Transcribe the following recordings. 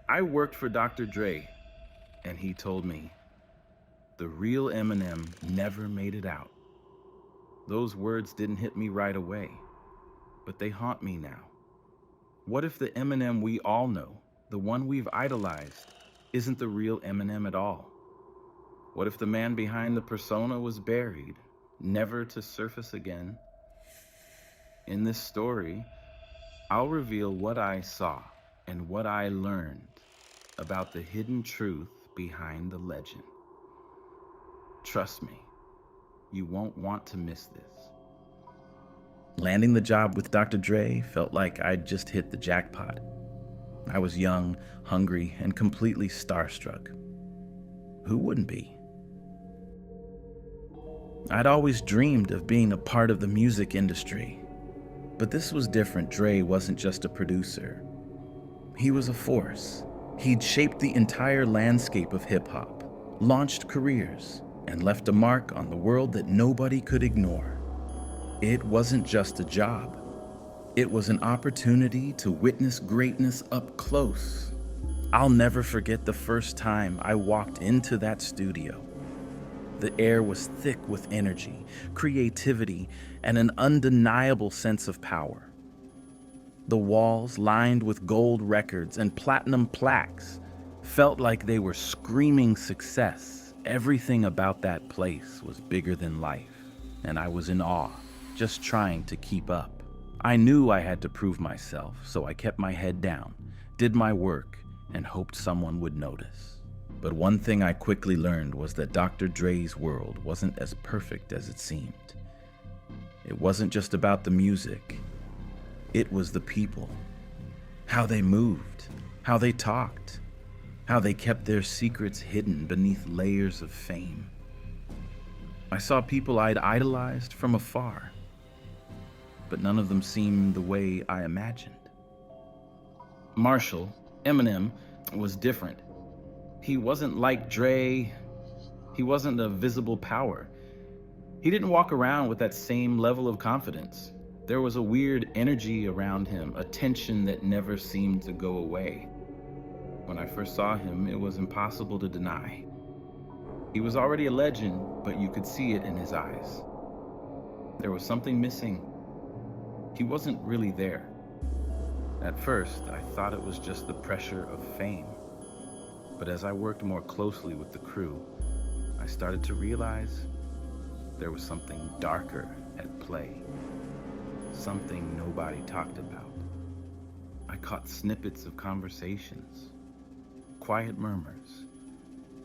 I worked for Dr. Dre, and he told me the real Eminem never made it out. Those words didn't hit me right away, but they haunt me now. What if the Eminem we all know, the one we've idolized, isn't the real Eminem at all? What if the man behind the persona was buried, never to surface again? In this story, I'll reveal what I saw and what I learned about the hidden truth behind the legend. Trust me, you won't want to miss this. Landing the job with Dr. Dre felt like I'd just hit the jackpot. I was young, hungry, and completely starstruck. Who wouldn't be? I'd always dreamed of being a part of the music industry, but this was different. Dre wasn't just a producer. He was a force. He'd shaped the entire landscape of hip-hop, launched careers, and left a mark on the world that nobody could ignore. It wasn't just a job. It was an opportunity to witness greatness up close. I'll never forget the first time I walked into that studio. The air was thick with energy, creativity, and an undeniable sense of power. The walls, lined with gold records and platinum plaques, felt like they were screaming success. Everything about that place was bigger than life, and I was in awe, just trying to keep up. I knew I had to prove myself, so I kept my head down, did my work, and hoped someone would notice. But one thing I quickly learned was that Dr. Dre's world wasn't as perfect as it seemed. It wasn't just about the music. It was the people. How they moved, how they talked, how they kept their secrets hidden beneath layers of fame. I saw people I'd idolized from afar, but none of them seemed the way I imagined. Marshall, Eminem, was different. He wasn't like Dre. He wasn't a visible power. He didn't walk around with that same level of confidence. There was a weird energy around him, a tension that never seemed to go away. When I first saw him, it was impossible to deny. He was already a legend, but you could see it in his eyes. There was something missing. He wasn't really there. At first, I thought it was just the pressure of fame. But as I worked more closely with the crew, I started to realize there was something darker at play. Something nobody talked about. I caught snippets of conversations, quiet murmurs,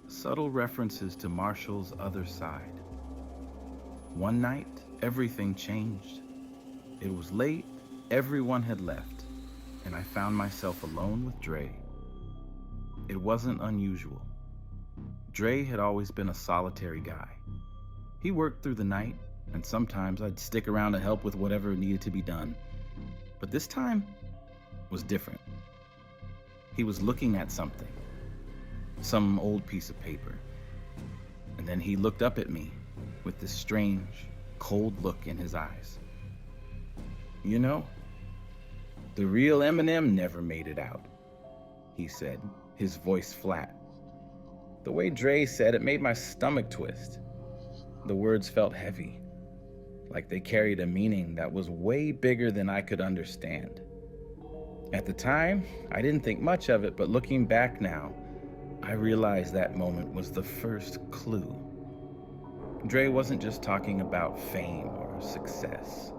subtle references to Marshall's other side. One night, everything changed. It was late, everyone had left, and I found myself alone with Dre. It wasn't unusual. Dre had always been a solitary guy. He worked through the night, and sometimes I'd stick around to help with whatever needed to be done. But this time was different. He was looking at something, some old piece of paper. And then he looked up at me with this strange, cold look in his eyes. You know, the real Eminem never made it out, he said, his voice flat. The way Dre said it made my stomach twist. The words felt heavy, like they carried a meaning that was way bigger than I could understand. At the time, I didn't think much of it, but looking back now, I realized that moment was the first clue. Dre wasn't just talking about fame or success.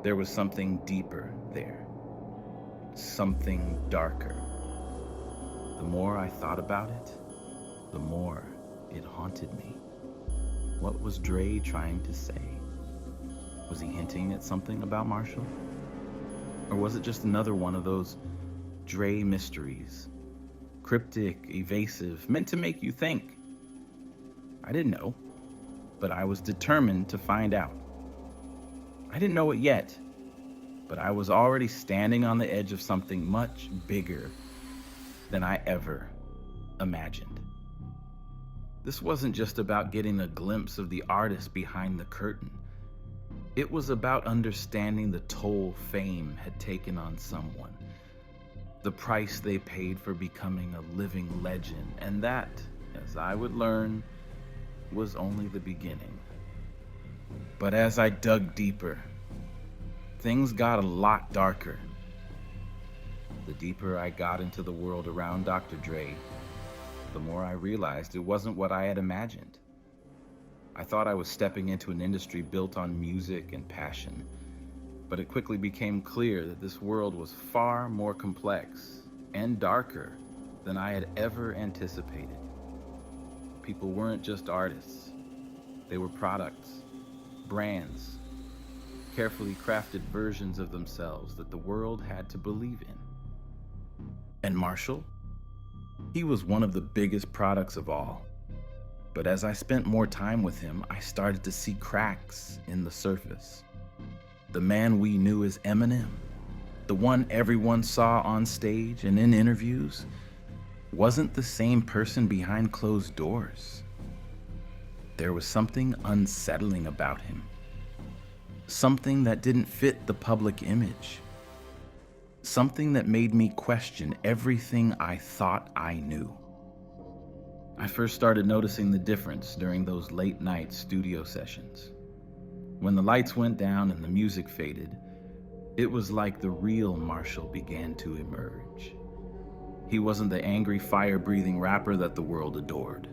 There was something deeper there, something darker. The more I thought about it, the more it haunted me. What was Dre trying to say? Was he hinting at something about Marshall? Or was it just another one of those Dre mysteries? Cryptic, evasive, meant to make you think. I didn't know, but I was determined to find out. I didn't know it yet, but I was already standing on the edge of something much bigger than I ever imagined. This wasn't just about getting a glimpse of the artist behind the curtain. It was about understanding the toll fame had taken on someone. the price they paid for becoming a living legend, and that, as I would learn, was only the beginning. But as I dug deeper, things got a lot darker. The deeper I got into the world around Dr. Dre, the more I realized it wasn't what I had imagined. I thought I was stepping into an industry built on music and passion, but it quickly became clear that this world was far more complex and darker than I had ever anticipated. People weren't just artists. They were products, brands, carefully crafted versions of themselves that the world had to believe in. And Marshall? He was one of the biggest products of all. But as I spent more time with him, I started to see cracks in the surface. The man we knew as Eminem, the one everyone saw on stage and in interviews, wasn't the same person behind closed doors. There was something unsettling about him. Something that didn't fit the public image. Something that made me question everything I thought I knew. I first started noticing the difference during those late night studio sessions. When the lights went down and the music faded, it was like the real Marshall began to emerge. He wasn't the angry, fire-breathing rapper that the world adored.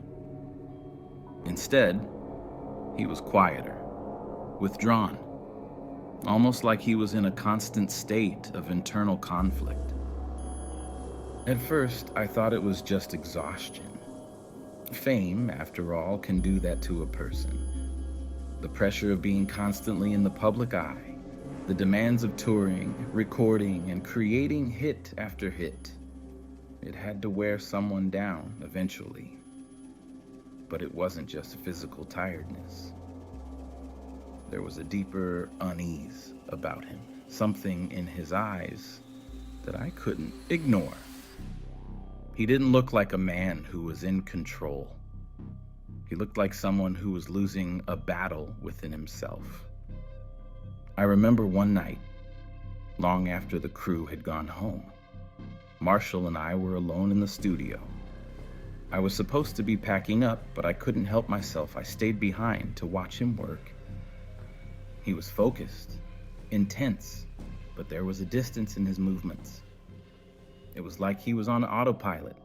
Instead, he was quieter, withdrawn, almost like he was in a constant state of internal conflict. At first, I thought it was just exhaustion. Fame, after all, can do that to a person. The pressure of being constantly in the public eye, the demands of touring, recording, and creating hit after hit. It had to wear someone down eventually. But it wasn't just physical tiredness. There was a deeper unease about him, something in his eyes that I couldn't ignore. He didn't look like a man who was in control. He looked like someone who was losing a battle within himself. I remember one night, long after the crew had gone home, Marshall and I were alone in the studio. I was supposed to be packing up, but I couldn't help myself. I stayed behind to watch him work. He was focused, intense, but there was a distance in his movements. It was like he was on autopilot.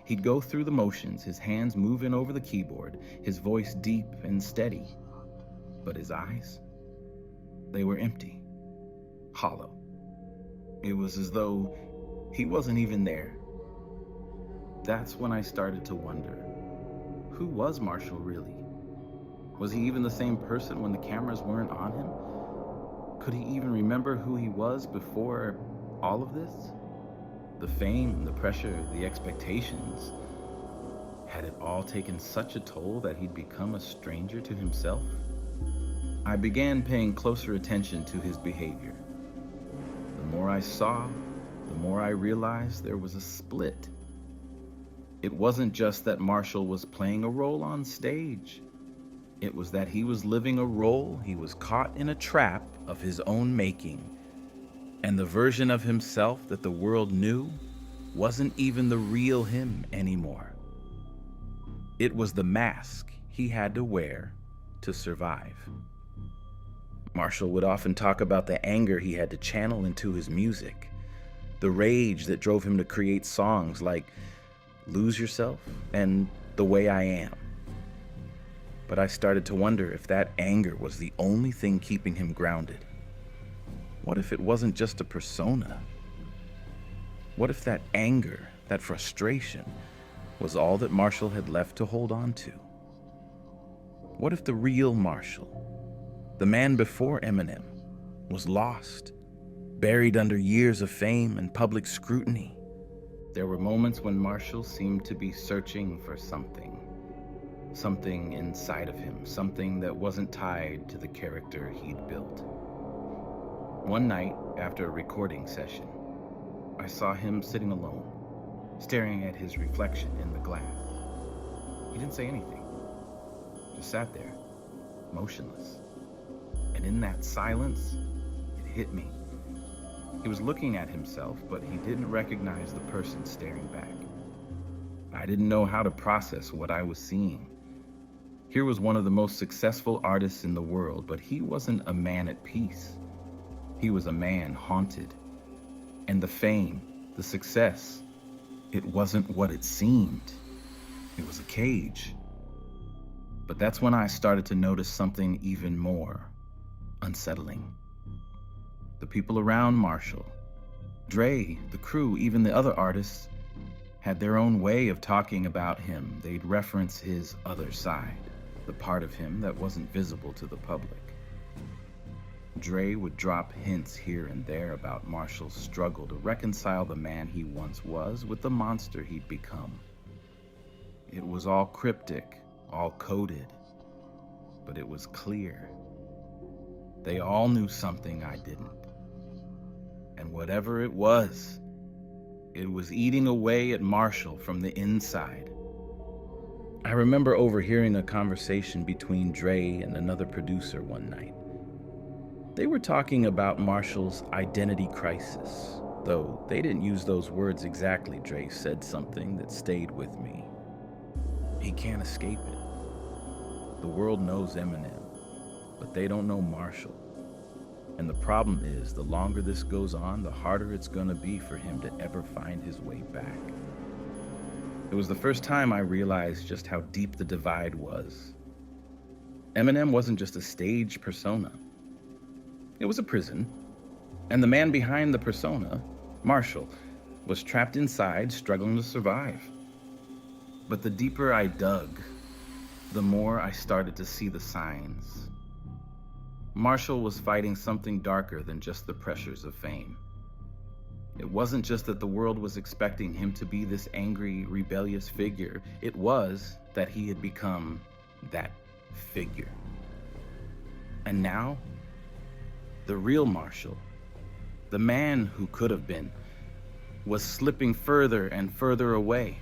He'd go through the motions, his hands moving over the keyboard, his voice deep and steady. But his eyes, they were empty, hollow. It was as though he wasn't even there. That's when I started to wonder, who was Marshall really? Was he even the same person when the cameras weren't on him? Could he even remember who he was before all of this? The fame, the pressure, the expectations. Had it all taken such a toll that he'd become a stranger to himself? I began paying closer attention to his behavior. The more I saw, the more I realized there was a split. It wasn't just that Marshall was playing a role on stage. It was that he was living a role he was caught in a trap of his own making. And the version of himself that the world knew wasn't even the real him anymore. It was the mask he had to wear to survive. Marshall would often talk about the anger he had to channel into his music, the rage that drove him to create songs like Lose Yourself and The Way I Am. But I started to wonder if that anger was the only thing keeping him grounded. What if it wasn't just a persona? What if that anger, that frustration, was all that Marshall had left to hold on to? What if the real Marshall, the man before Eminem, was lost, buried under years of fame and public scrutiny? There were moments when Marshall seemed to be searching for something inside of him, something that wasn't tied to the character he'd built. One night, after a recording session, I saw him sitting alone, staring at his reflection in the glass. He didn't say anything, just sat there, motionless. And in that silence, it hit me. He was looking at himself, but he didn't recognize the person staring back. I didn't know how to process what I was seeing. Here was one of the most successful artists in the world, but he wasn't a man at peace. He was a man haunted. And the fame, the success, it wasn't what it seemed. It was a cage. But that's when I started to notice something even more unsettling. The people around Marshall, Dre, the crew, even the other artists, had their own way of talking about him. They'd reference his other side, the part of him that wasn't visible to the public. Dre would drop hints here and there about Marshall's struggle to reconcile the man he once was with the monster he'd become. It was all cryptic, all coded, but it was clear. They all knew something I didn't. And whatever it was eating away at Marshall from the inside. I remember overhearing a conversation between Dre and another producer one night. They were talking about Marshall's identity crisis, though they didn't use those words exactly. Dre said something that stayed with me. He can't escape it. The world knows Eminem, but they don't know Marshall. And the problem is, the longer this goes on, the harder it's gonna be for him to ever find his way back. It was the first time I realized just how deep the divide was. Eminem wasn't just a stage persona. It was a prison. And the man behind the persona, Marshall, was trapped inside, struggling to survive. But the deeper I dug, the more I started to see the signs. Marshall was fighting something darker than just the pressures of fame. It wasn't just that the world was expecting him to be this angry, rebellious figure. It was that he had become that figure. And now, the real Marshall, the man who could have been, was slipping further and further away.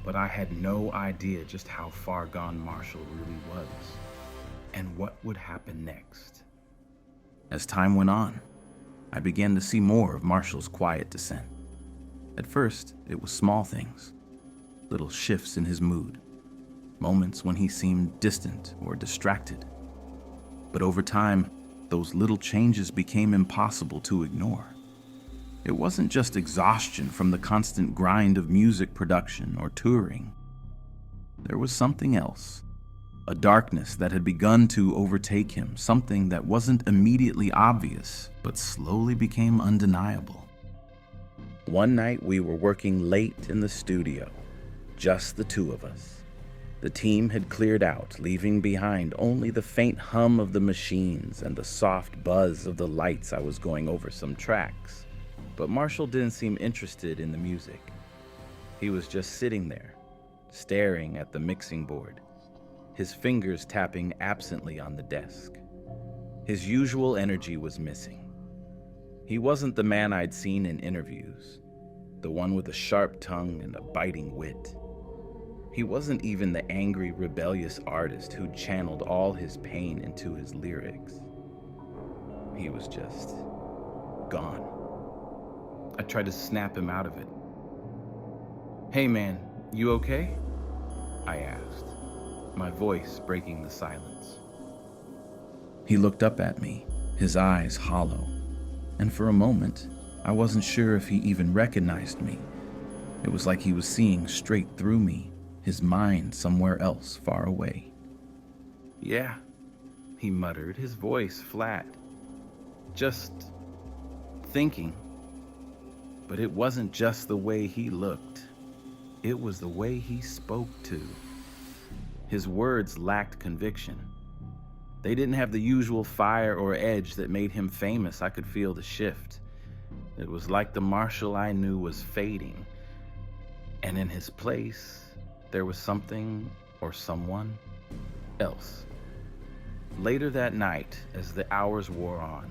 But I had no idea just how far gone Marshall really was, and what would happen next. As time went on, I began to see more of Marshall's quiet descent. At first, it was small things, little shifts in his mood, moments when he seemed distant or distracted. But over time, those little changes became impossible to ignore. It wasn't just exhaustion from the constant grind of music production or touring. There was something else. A darkness that had begun to overtake him, something that wasn't immediately obvious, but slowly became undeniable. One night we were working late in the studio, just the two of us. The team had cleared out, leaving behind only the faint hum of the machines and the soft buzz of the lights. I was going over some tracks, but Marshall didn't seem interested in the music. He was just sitting there, staring at the mixing board, his fingers tapping absently on the desk. His usual energy was missing. He wasn't the man I'd seen in interviews, the one with a sharp tongue and a biting wit. He wasn't even the angry, rebellious artist who channeled all his pain into his lyrics. He was just gone. I tried to snap him out of it. "Hey man, you okay?" I asked, my voice breaking the silence. He looked up at me, his eyes hollow, and for a moment, I wasn't sure if he even recognized me. It was like he was seeing straight through me, his mind somewhere else far away. "Yeah," he muttered, his voice flat. "Just thinking." But it wasn't just the way he looked. It was the way he spoke too. His words lacked conviction. They didn't have the usual fire or edge that made him famous. I could feel the shift. It was like the Marshall I knew was fading. And in his place, there was something or someone else. Later that night, as the hours wore on,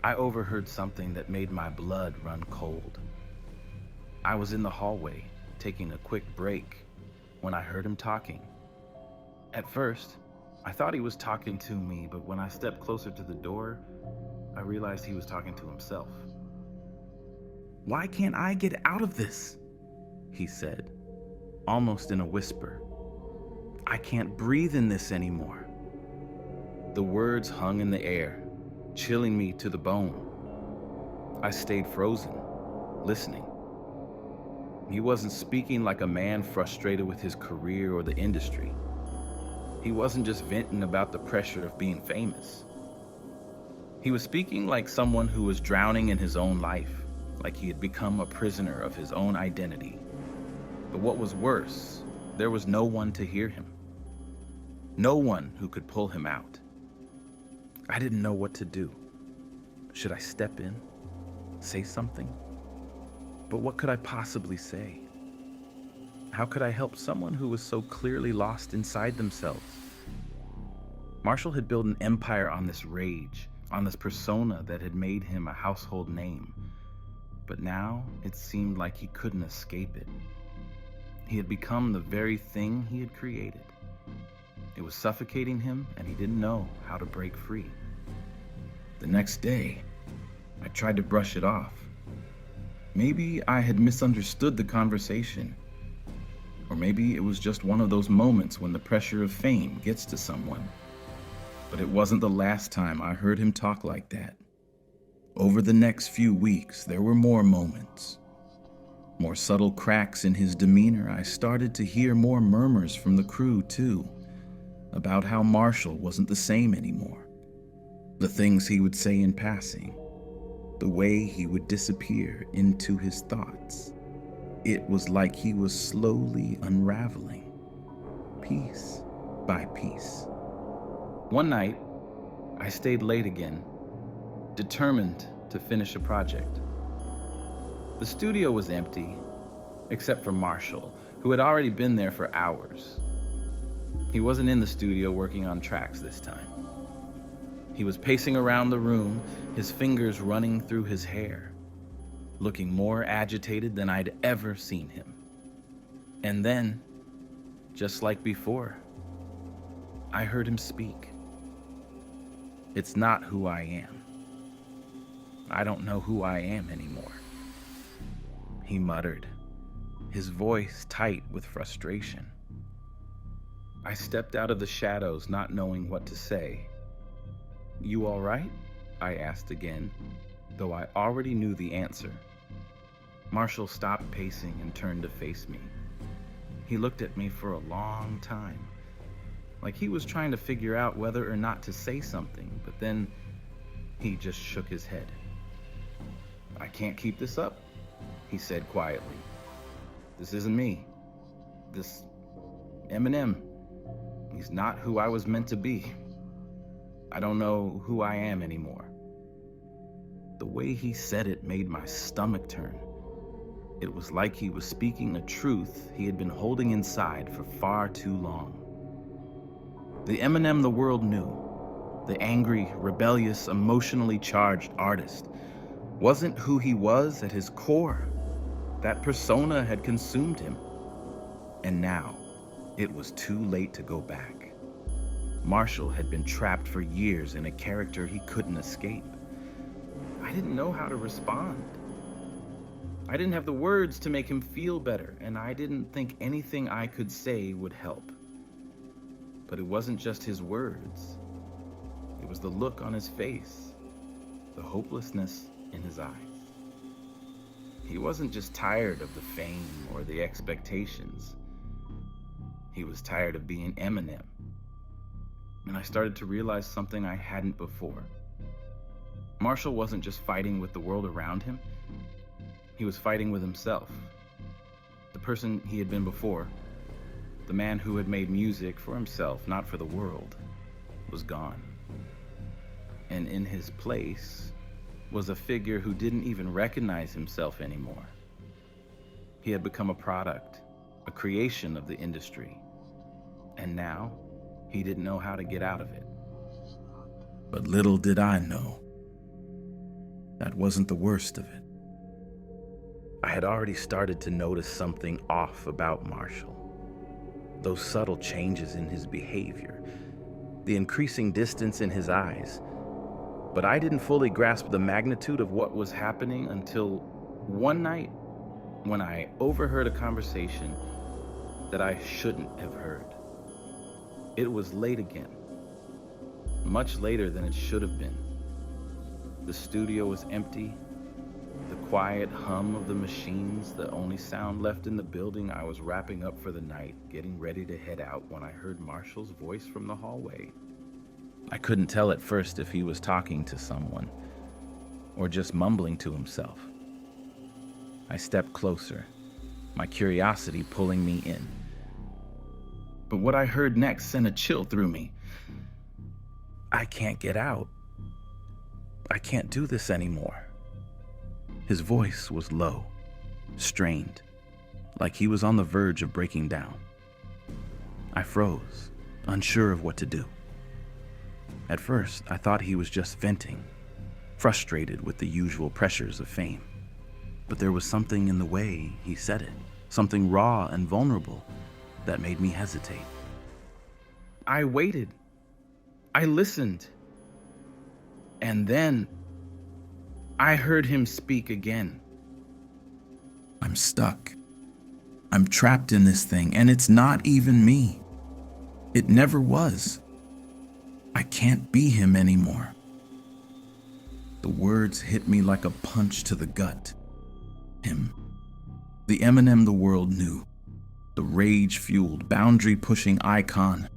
I overheard something that made my blood run cold. I was in the hallway, taking a quick break, when I heard him talking. At first, I thought he was talking to me, but when I stepped closer to the door, I realized he was talking to himself. "Why can't I get out of this?" he said, almost in a whisper. "I can't breathe in this anymore." The words hung in the air, chilling me to the bone. I stayed frozen, listening. He wasn't speaking like a man frustrated with his career or the industry. He wasn't just venting about the pressure of being famous. He was speaking like someone who was drowning in his own life, like he had become a prisoner of his own identity. But what was worse, there was no one to hear him. No one who could pull him out. I didn't know what to do. Should I step in? Say something? But what could I possibly say? How could I help someone who was so clearly lost inside themselves? Marshall had built an empire on this rage, on this persona that had made him a household name. But now it seemed like he couldn't escape it. He had become the very thing he had created. It was suffocating him, and he didn't know how to break free. The next day, I tried to brush it off. Maybe I had misunderstood the conversation. Or maybe it was just one of those moments when the pressure of fame gets to someone. But it wasn't the last time I heard him talk like that. Over the next few weeks, there were more moments. More subtle cracks in his demeanor. I started to hear more murmurs from the crew, too, about how Marshall wasn't the same anymore. The things he would say in passing. The way he would disappear into his thoughts. It was like he was slowly unraveling, piece by piece. One night, I stayed late again, determined to finish a project. The studio was empty, except for Marshall, who had already been there for hours. He wasn't in the studio working on tracks this time. He was pacing around the room, his fingers running through his hair, looking more agitated than I'd ever seen him. And then, just like before, I heard him speak. "It's not who I am. I don't know who I am anymore," he muttered, his voice tight with frustration. I stepped out of the shadows, not knowing what to say. "You all right?" I asked again, though I already knew the answer. Marshall stopped pacing and turned to face me. He looked at me for a long time, like he was trying to figure out whether or not to say something, but then he just shook his head. "I can't keep this up," he said quietly. "This isn't me. This Eminem, he's not who I was meant to be. I don't know who I am anymore." The way he said it made my stomach turn. It was like he was speaking a truth he had been holding inside for far too long. The Eminem the world knew, the angry, rebellious, emotionally charged artist, wasn't who he was at his core. That persona had consumed him. And now, it was too late to go back. Marshall had been trapped for years in a character he couldn't escape. I didn't know how to respond. I didn't have the words to make him feel better, and I didn't think anything I could say would help. But it wasn't just his words. It was the look on his face, the hopelessness in his eyes. He wasn't just tired of the fame or the expectations. He was tired of being Eminem. And I started to realize something I hadn't before. Marshall wasn't just fighting with the world around him. He was fighting with himself. The person he had been before, the man who had made music for himself, not for the world, was gone. And in his place was a figure who didn't even recognize himself anymore. He had become a product, a creation of the industry. And now, he didn't know how to get out of it. But little did I know, that wasn't the worst of it. I had already started to notice something off about Marshall. Those subtle changes in his behavior. the increasing distance in his eyes. But I didn't fully grasp the magnitude of what was happening until one night when I overheard a conversation that I shouldn't have heard. It was late again, much later than it should have been. The studio was empty. The quiet hum of the machines, the only sound left in the building. I was wrapping up for the night, getting ready to head out when I heard Marshall's voice from the hallway. I couldn't tell at first if he was talking to someone or just mumbling to himself. I stepped closer, my curiosity pulling me in. But what I heard next sent a chill through me. I can't get out. I can't do this anymore. His voice was low, strained, like he was on the verge of breaking down. I froze, unsure of what to do. At first, I thought he was just venting, frustrated with the usual pressures of fame. But there was something in the way he said it, something raw and vulnerable that made me hesitate. I waited. I listened. And then I heard him speak again. I'm stuck. I'm trapped in this thing, and it's not even me. It never was. I can't be him anymore. The words hit me like a punch to the gut. Him. The Eminem the world knew. The rage-fueled, boundary-pushing icon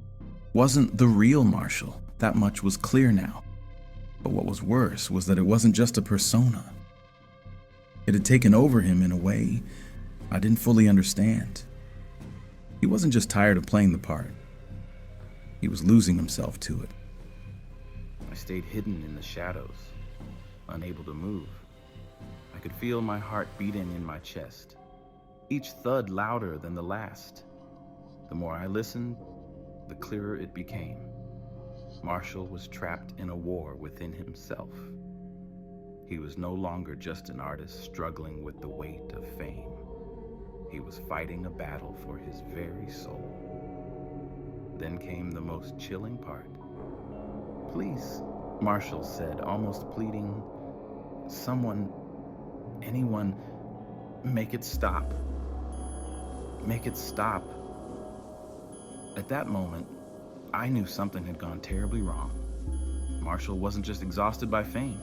wasn't the real Marshall. That much was clear now. But what was worse was that it wasn't just a persona. It had taken over him in a way I didn't fully understand. He wasn't just tired of playing the part. He was losing himself to it. I stayed hidden in the shadows, unable to move. I could feel my heart beating in my chest, each thud louder than the last. The more I listened, the clearer it became. Marshall was trapped in a war within himself. He was no longer just an artist struggling with the weight of fame. He was fighting a battle for his very soul. Then came the most chilling part. Please, Marshall said, almost pleading. Someone, anyone, make it stop. Make it stop. At that moment, I knew something had gone terribly wrong. Marshall wasn't just exhausted by fame.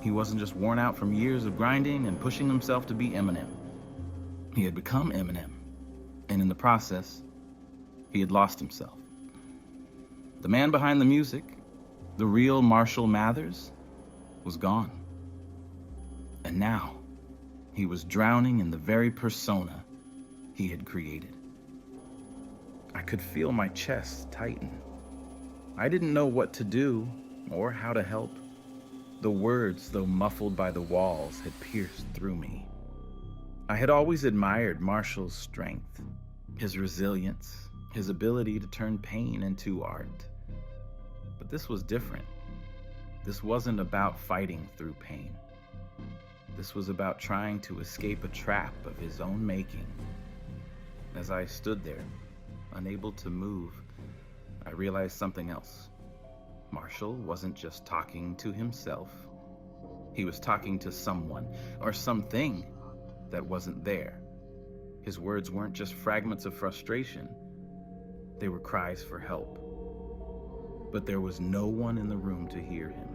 He wasn't just worn out from years of grinding and pushing himself to be Eminem. He had become Eminem, and in the process, he had lost himself. The man behind the music, the real Marshall Mathers, was gone. And now, he was drowning in the very persona he had created. I could feel my chest tighten. I didn't know what to do or how to help. The words, though muffled by the walls, had pierced through me. I had always admired Marshall's strength, his resilience, his ability to turn pain into art. But this was different. This wasn't about fighting through pain. This was about trying to escape a trap of his own making. As I stood there, unable to move, I realized something else. Marshall wasn't just talking to himself. He was talking to someone or something that wasn't there. His words weren't just fragments of frustration. They were cries for help. But there was no one in the room to hear him,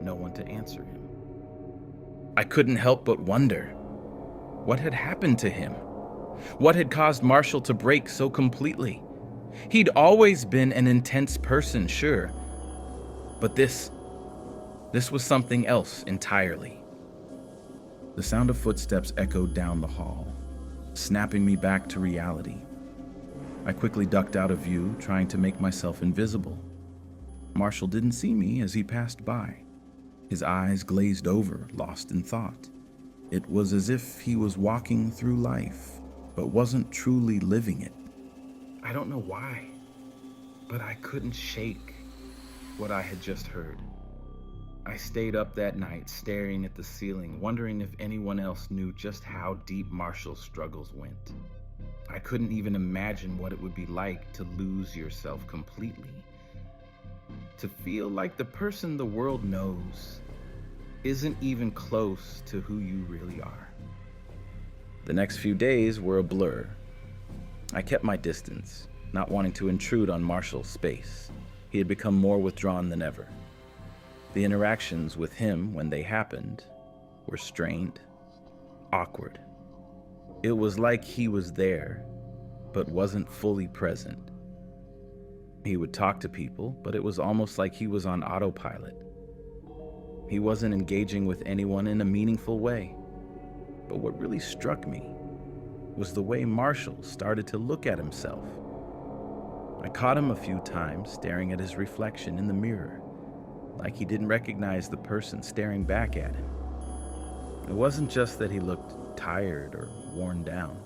no one to answer him. I couldn't help but wonder, what had happened to him? What had caused Marshall to break so completely? He'd always been an intense person, sure, but this was something else entirely. The sound of footsteps echoed down the hall, snapping me back to reality. I quickly ducked out of view, trying to make myself invisible. Marshall didn't see me as he passed by. His eyes glazed over, lost in thought. It was as if he was walking through life, but wasn't truly living it. I don't know why, but I couldn't shake what I had just heard. I stayed up that night, staring at the ceiling, wondering if anyone else knew just how deep Marshall's struggles went. I couldn't even imagine what it would be like to lose yourself completely, To feel like the person the world knows isn't even close to who you really are. The next few days were a blur. I kept my distance, not wanting to intrude on Marshall's space. He had become more withdrawn than ever. The interactions with him, when they happened, were strained, awkward. It was like he was there, but wasn't fully present. He would talk to people, but it was almost like he was on autopilot. He wasn't engaging with anyone in a meaningful way. But what really struck me was the way Marshall started to look at himself. I caught him a few times staring at his reflection in the mirror, like he didn't recognize the person staring back at him. It wasn't just that he looked tired or worn down.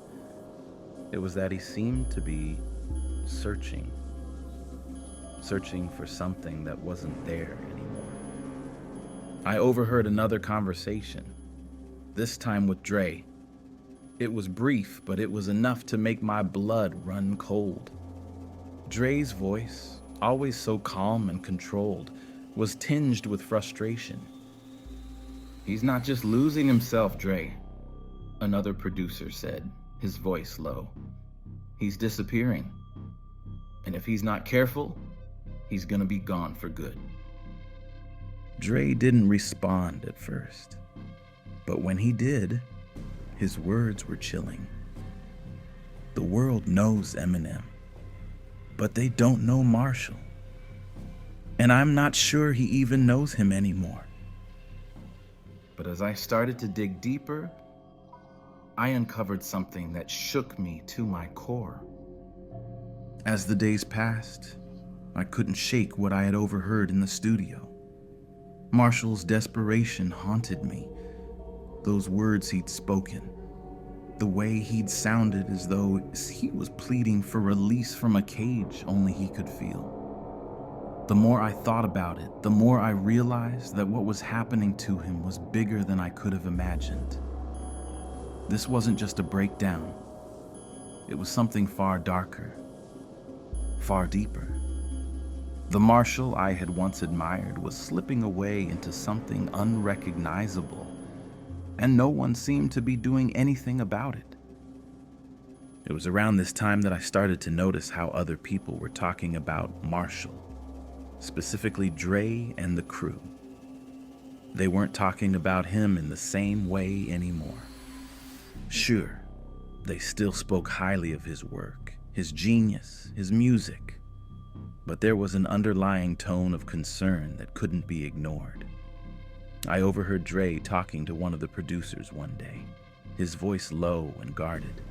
It was that he seemed to be searching for something that wasn't there anymore. I overheard another conversation, this time with Dre. It was brief, but it was enough to make my blood run cold. Dre's voice, always so calm and controlled, was tinged with frustration. "He's not just losing himself, Dre," another producer said, his voice low. "He's disappearing. And if he's not careful, he's gonna be gone for good." Dre didn't respond at first, but when he did, his words were chilling. The world knows Eminem, but they don't know Marshall. And I'm not sure he even knows him anymore. But as I started to dig deeper, I uncovered something that shook me to my core. As the days passed, I couldn't shake what I had overheard in the studio. Marshall's desperation haunted me. Those words he'd spoken, the way he'd sounded as though he was pleading for release from a cage only he could feel. The more I thought about it, the more I realized that what was happening to him was bigger than I could have imagined. This wasn't just a breakdown. It was something far darker, far deeper. The Marshall I had once admired was slipping away into something unrecognizable, and no one seemed to be doing anything about it. It was around this time that I started to notice how other people were talking about Marshall, specifically Dre and the crew. They weren't talking about him in the same way anymore. Sure, they still spoke highly of his work, his genius, his music, but there was an underlying tone of concern that couldn't be ignored. I overheard Dre talking to one of the producers one day, his voice low and guarded.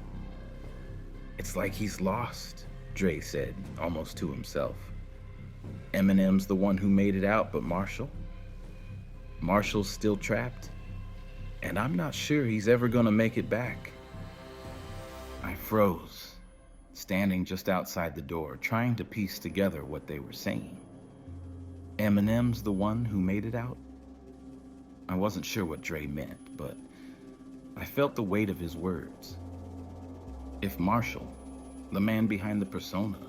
"It's like he's lost," Dre said, almost to himself. "Eminem's the one who made it out, but Marshall's still trapped, and I'm not sure he's ever gonna make it back." I froze, standing just outside the door, trying to piece together what they were saying. Eminem's the one who made it out? I wasn't sure what Dre meant, but I felt the weight of his words. If Marshall, the man behind the persona,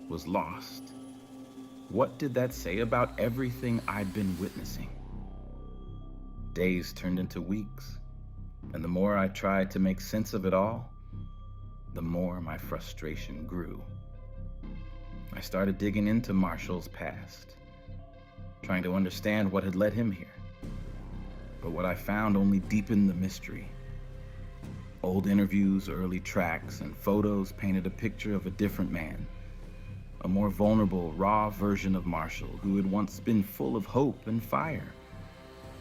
was lost, what did that say about everything I'd been witnessing? Days turned into weeks, and the more I tried to make sense of it all, the more my frustration grew. I started digging into Marshall's past, trying to understand what had led him here. But what I found only deepened the mystery. Old interviews, early tracks, and photos painted a picture of a different man, a more vulnerable, raw version of Marshall who had once been full of hope and fire.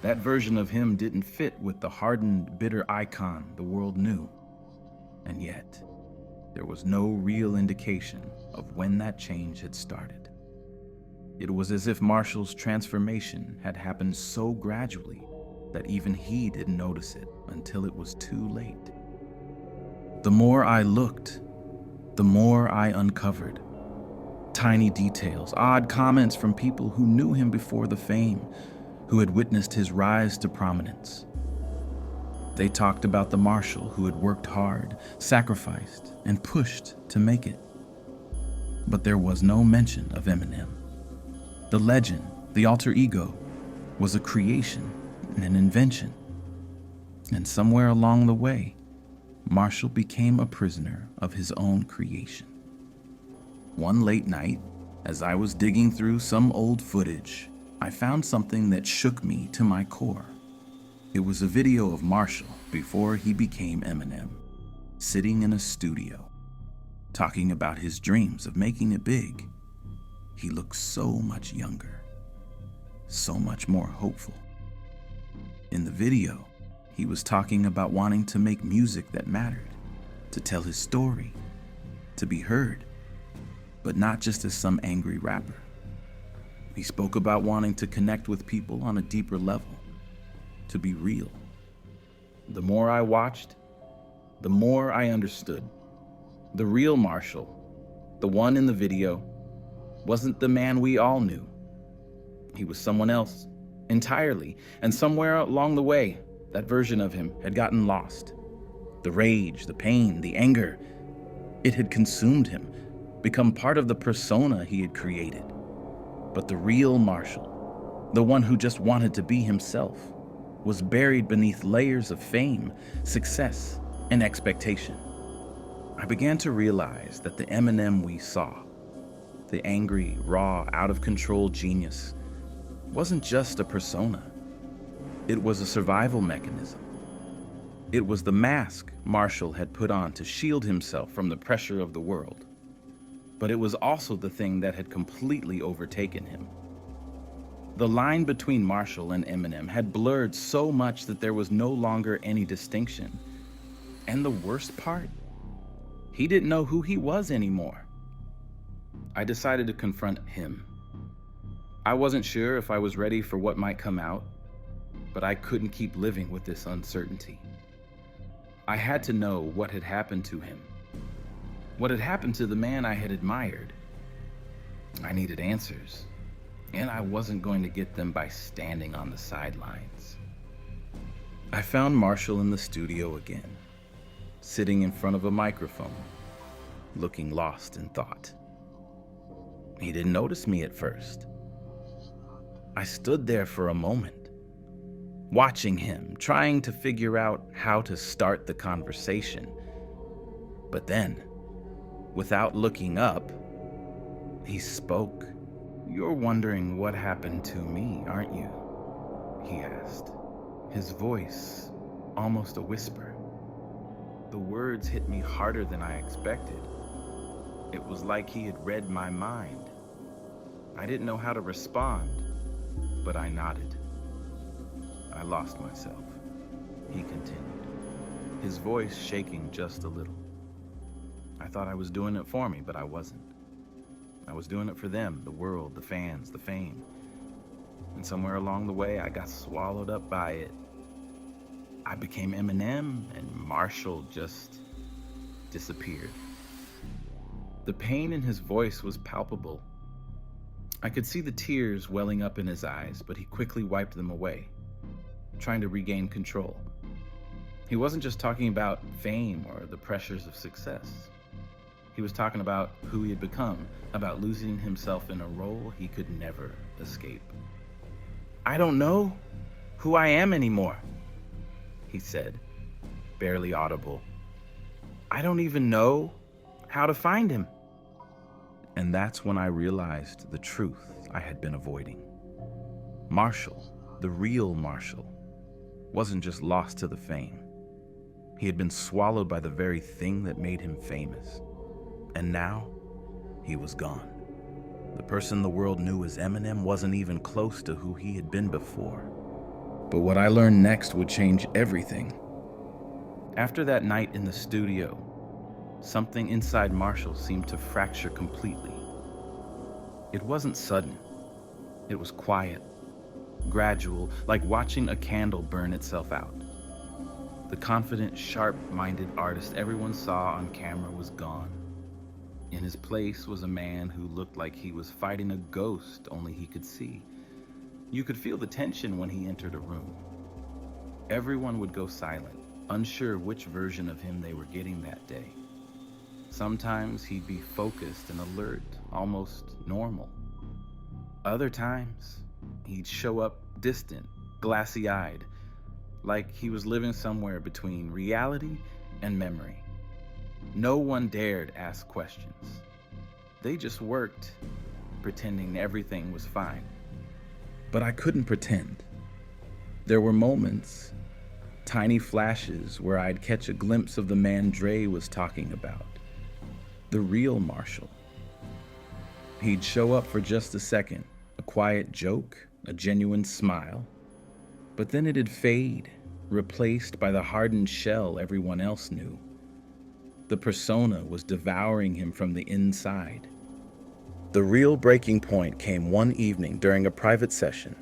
That version of him didn't fit with the hardened, bitter icon the world knew. And yet, there was no real indication of when that change had started. It was as if Marshall's transformation had happened so gradually that even he didn't notice it until it was too late. The more I looked, the more I uncovered. Tiny details, odd comments from people who knew him before the fame, who had witnessed his rise to prominence. They talked about the Marshall who had worked hard, sacrificed, and pushed to make it. But there was no mention of Eminem. The legend, the alter ego, was a creation and an invention. And somewhere along the way, Marshall became a prisoner of his own creation. One late night, as I was digging through some old footage, I found something that shook me to my core. It was a video of Marshall before he became Eminem, sitting in a studio, talking about his dreams of making it big. He looked so much younger, so much more hopeful. In the video, he was talking about wanting to make music that mattered, to tell his story, to be heard, but not just as some angry rapper. He spoke about wanting to connect with people on a deeper level, to be real. The more I watched, the more I understood. The real Marshall, the one in the video, wasn't the man we all knew. He was someone else, entirely, and somewhere along the way, that version of him had gotten lost. The rage, the pain, the anger, it had consumed him, become part of the persona he had created. But the real Marshall, the one who just wanted to be himself, was buried beneath layers of fame, success, and expectation. I began to realize that the Eminem we saw, the angry, raw, out-of-control genius, wasn't just a persona. It was a survival mechanism. It was the mask Marshall had put on to shield himself from the pressure of the world. But it was also the thing that had completely overtaken him. The line between Marshall and Eminem had blurred so much that there was no longer any distinction. And the worst part? He didn't know who he was anymore. I decided to confront him. I wasn't sure if I was ready for what might come out, but I couldn't keep living with this uncertainty. I had to know what had happened to him. What had happened to the man I had admired. I needed answers, and I wasn't going to get them by standing on the sidelines. I found Marshall in the studio again, sitting in front of a microphone, looking lost in thought. He didn't notice me at first. I stood there for a moment, watching him, trying to figure out how to start the conversation. But then, without looking up, he spoke. "You're wondering what happened to me, aren't you?" he asked, his voice almost a whisper. The words hit me harder than I expected. It was like he had read my mind. I didn't know how to respond, but I nodded. "I lost myself," he continued, his voice shaking just a little. "I thought I was doing it for me, but I wasn't. I was doing it for them, the world, the fans, the fame. And somewhere along the way, I got swallowed up by it. I became Eminem, and Marshall just disappeared." The pain in his voice was palpable. I could see the tears welling up in his eyes, but he quickly wiped them away, trying to regain control. He wasn't just talking about fame or the pressures of success. He was talking about who he had become, about losing himself in a role he could never escape. "I don't know who I am anymore," he said, barely audible. "I don't even know how to find him." And that's when I realized the truth I had been avoiding. Marshall, the real Marshall, wasn't just lost to the fame. He had been swallowed by the very thing that made him famous. And now, he was gone. The person the world knew as Eminem wasn't even close to who he had been before. But what I learned next would change everything. After that night in the studio, something inside Marshall seemed to fracture completely. It wasn't sudden. It was quiet, gradual, like watching a candle burn itself out. The confident, sharp-minded artist everyone saw on camera was gone. In his place was a man who looked like he was fighting a ghost only he could see. You could feel the tension when he entered a room. Everyone would go silent, unsure which version of him they were getting that day. Sometimes he'd be focused and alert, almost normal. Other times, he'd show up distant, glassy-eyed, like he was living somewhere between reality and memory. No one dared ask questions. They just worked, pretending everything was fine. But I couldn't pretend. There were moments, tiny flashes, where I'd catch a glimpse of the man Dre was talking about. The real Marshall. He'd show up for just a second, a quiet joke, a genuine smile. But then it'd fade, replaced by the hardened shell everyone else knew. The persona was devouring him from the inside. The real breaking point came one evening during a private session.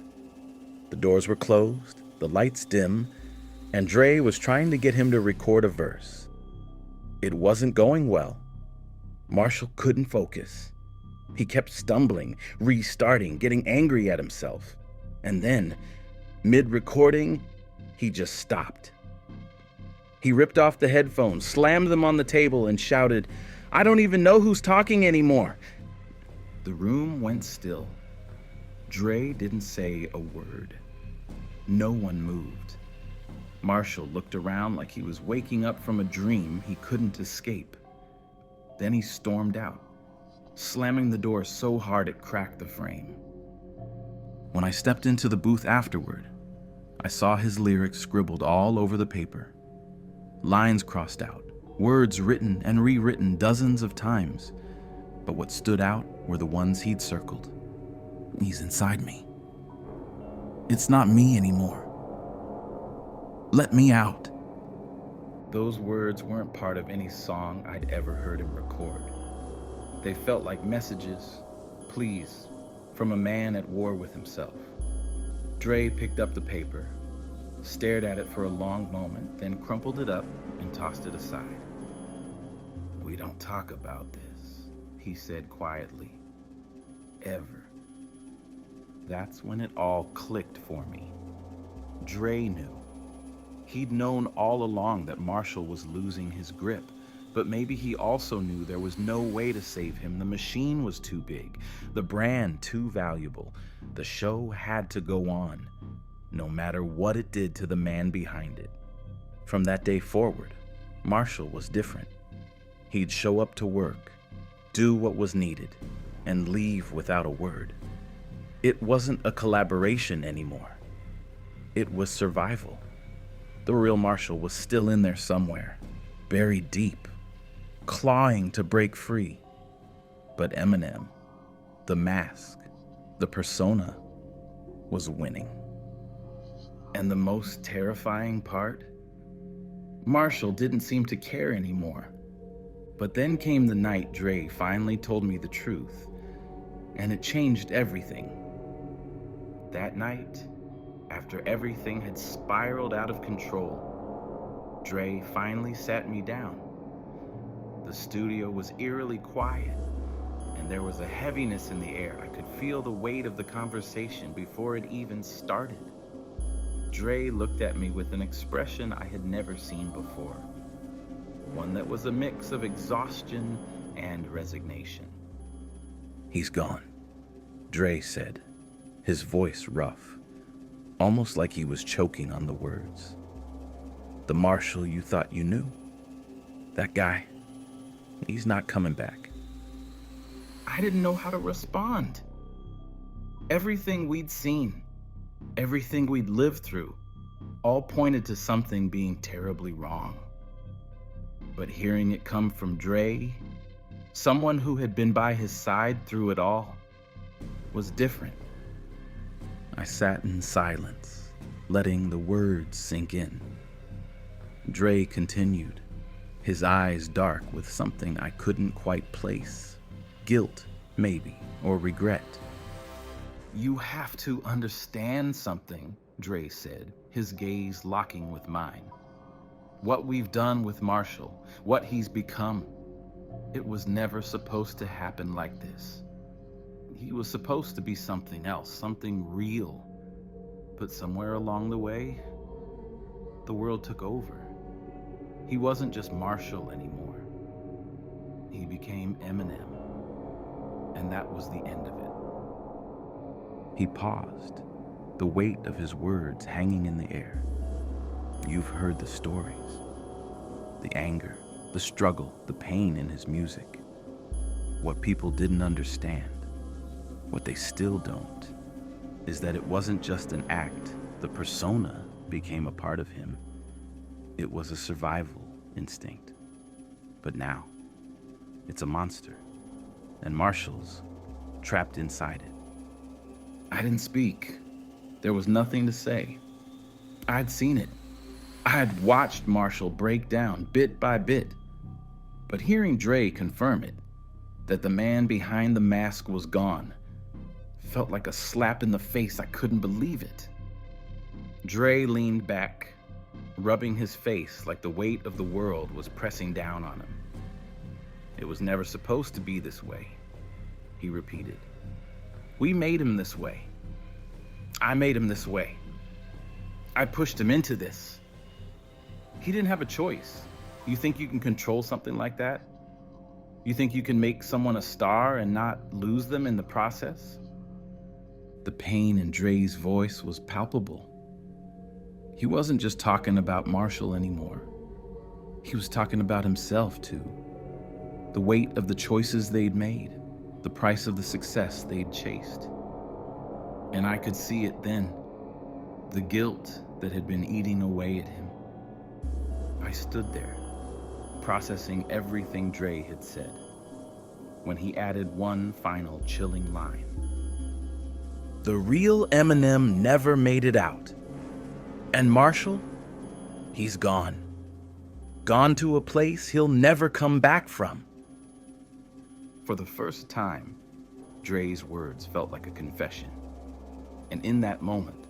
The doors were closed, the lights dim, and Dre was trying to get him to record a verse. It wasn't going well. Marshall couldn't focus. He kept stumbling, restarting, getting angry at himself. And then, mid-recording, he just stopped. He ripped off the headphones, slammed them on the table, and shouted, "I don't even know who's talking anymore." The room went still. Dre didn't say a word. No one moved. Marshall looked around like he was waking up from a dream he couldn't escape. Then he stormed out, slamming the door so hard it cracked the frame. When I stepped into the booth afterward, I saw his lyrics scribbled all over the paper. Lines crossed out, words written and rewritten dozens of times. But what stood out were the ones he'd circled. "He's inside me. It's not me anymore. Let me out." Those words weren't part of any song I'd ever heard him record. They felt like messages, pleas, from a man at war with himself. Dre picked up the paper, stared at it for a long moment, then crumpled it up and tossed it aside. "We don't talk about this," he said quietly. "Ever." That's when it all clicked for me. Dre knew. He'd known all along that Marshall was losing his grip, but maybe he also knew there was no way to save him. The machine was too big, the brand too valuable. The show had to go on, no matter what it did to the man behind it. From that day forward, Marshall was different. He'd show up to work, do what was needed, and leave without a word. It wasn't a collaboration anymore. It was survival. The real Marshall was still in there somewhere, buried deep, clawing to break free. But Eminem, the mask, the persona, was winning. And the most terrifying part? Marshall didn't seem to care anymore. But then came the night Dre finally told me the truth, and it changed everything. That night, after everything had spiraled out of control, Dre finally sat me down. The studio was eerily quiet, and there was a heaviness in the air. I could feel the weight of the conversation before it even started. Dre looked at me with an expression I had never seen before, one that was a mix of exhaustion and resignation. "He's gone," Dre said, his voice rough, almost like he was choking on the words. "The Marshall you thought you knew, that guy, he's not coming back." I didn't know how to respond. Everything we'd seen, everything we'd lived through, all pointed to something being terribly wrong. But hearing it come from Dre, someone who had been by his side through it all, was different. I sat in silence, letting the words sink in. Dre continued, his eyes dark with something I couldn't quite place. Guilt, maybe, or regret. "You have to understand something," Dre said, his gaze locking with mine. "What we've done with Marshall, what he's become, it was never supposed to happen like this. He was supposed to be something else, something real. But somewhere along the way, the world took over. He wasn't just Marshall anymore. He became Eminem. And that was the end of it." He paused, the weight of his words hanging in the air. You've heard the stories, the anger, the struggle, the pain in his music. What people didn't understand, what they still don't, is that it wasn't just an act. The persona became a part of him. It was a survival instinct. But now, it's a monster, and Marshall's trapped inside it. I didn't speak. There was nothing to say. I'd seen it. I had watched Marshall break down bit by bit. But hearing Dre confirm it, that the man behind the mask was gone, felt like a slap in the face. I couldn't believe it. Dre leaned back, rubbing his face like the weight of the world was pressing down on him. It was never supposed to be this way, he repeated. We made him this way. I made him this way. I pushed him into this. He didn't have a choice. You think you can control something like that? You think you can make someone a star and not lose them in the process? The pain in Dre's voice was palpable. He wasn't just talking about Marshall anymore. He was talking about himself too. The weight of the choices they'd made, the price of the success they'd chased. And I could see it then, the guilt that had been eating away at him. I stood there, processing everything Dre had said, when he added one final chilling line. The real Eminem never made it out. And Marshall, he's gone. Gone to a place he'll never come back from. For the first time, Dre's words felt like a confession. And in that moment,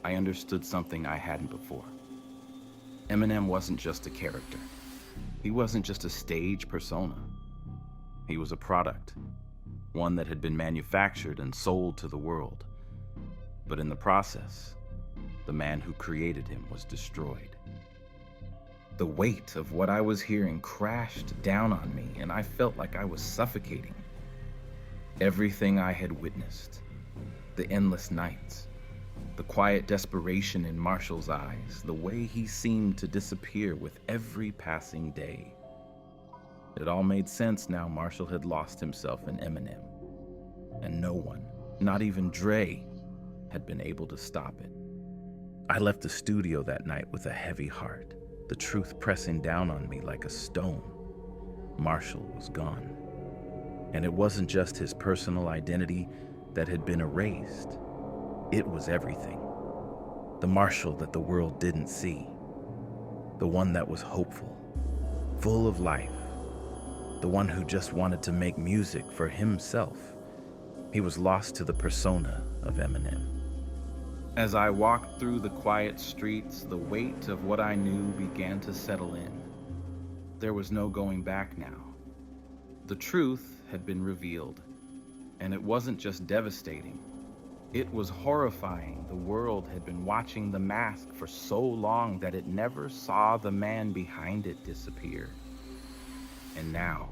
I understood something I hadn't before. Eminem wasn't just a character. He wasn't just a stage persona. He was a product, one that had been manufactured and sold to the world. But in the process, the man who created him was destroyed. The weight of what I was hearing crashed down on me, and I felt like I was suffocating. Everything I had witnessed, the endless nights, the quiet desperation in Marshall's eyes, the way he seemed to disappear with every passing day. It all made sense now. Marshall had lost himself in Eminem, and no one, not even Dre, had been able to stop it. I left the studio that night with a heavy heart, the truth pressing down on me like a stone. Marshall was gone. And it wasn't just his personal identity that had been erased. It was everything. The Marshall that the world didn't see. The one that was hopeful, full of life. The one who just wanted to make music for himself. He was lost to the persona of Eminem. As I walked through the quiet streets, the weight of what I knew began to settle in. There was no going back now. The truth had been revealed, and it wasn't just devastating. It was horrifying. The world had been watching the mask for so long that it never saw the man behind it disappear. And now,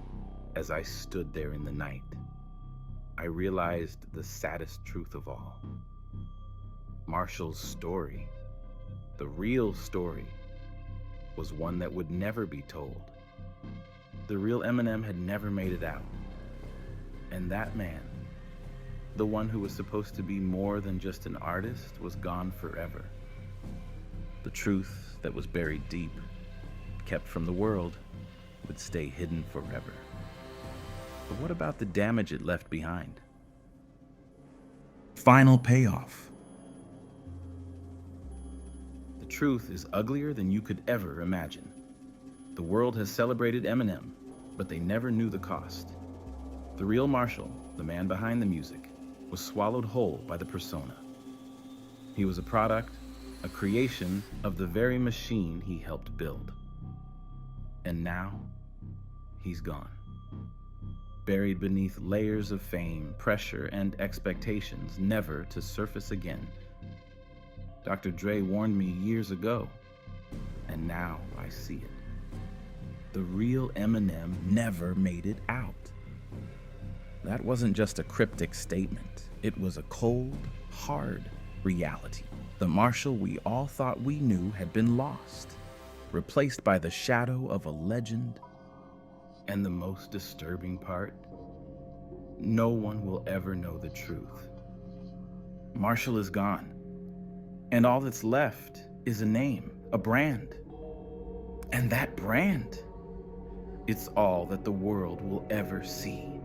as I stood there in the night, I realized the saddest truth of all. Marshall's story, the real story, was one that would never be told. The real Eminem had never made it out. And that man, the one who was supposed to be more than just an artist, was gone forever. The truth that was buried deep, kept from the world, would stay hidden forever. But what about the damage it left behind? Final payoff. The truth is uglier than you could ever imagine. The world has celebrated Eminem, but they never knew the cost. The real Marshall, the man behind the music, was swallowed whole by the persona. He was a product, a creation of the very machine he helped build. And now, he's gone. Buried beneath layers of fame, pressure, and expectations, never to surface again. Dr. Dre warned me years ago, and now I see it. The real Eminem never made it out. That wasn't just a cryptic statement. It was a cold, hard reality. The Marshall we all thought we knew had been lost, replaced by the shadow of a legend. And the most disturbing part, no one will ever know the truth. Marshall is gone, and all that's left is a name, a brand. And that brand, it's all that the world will ever see.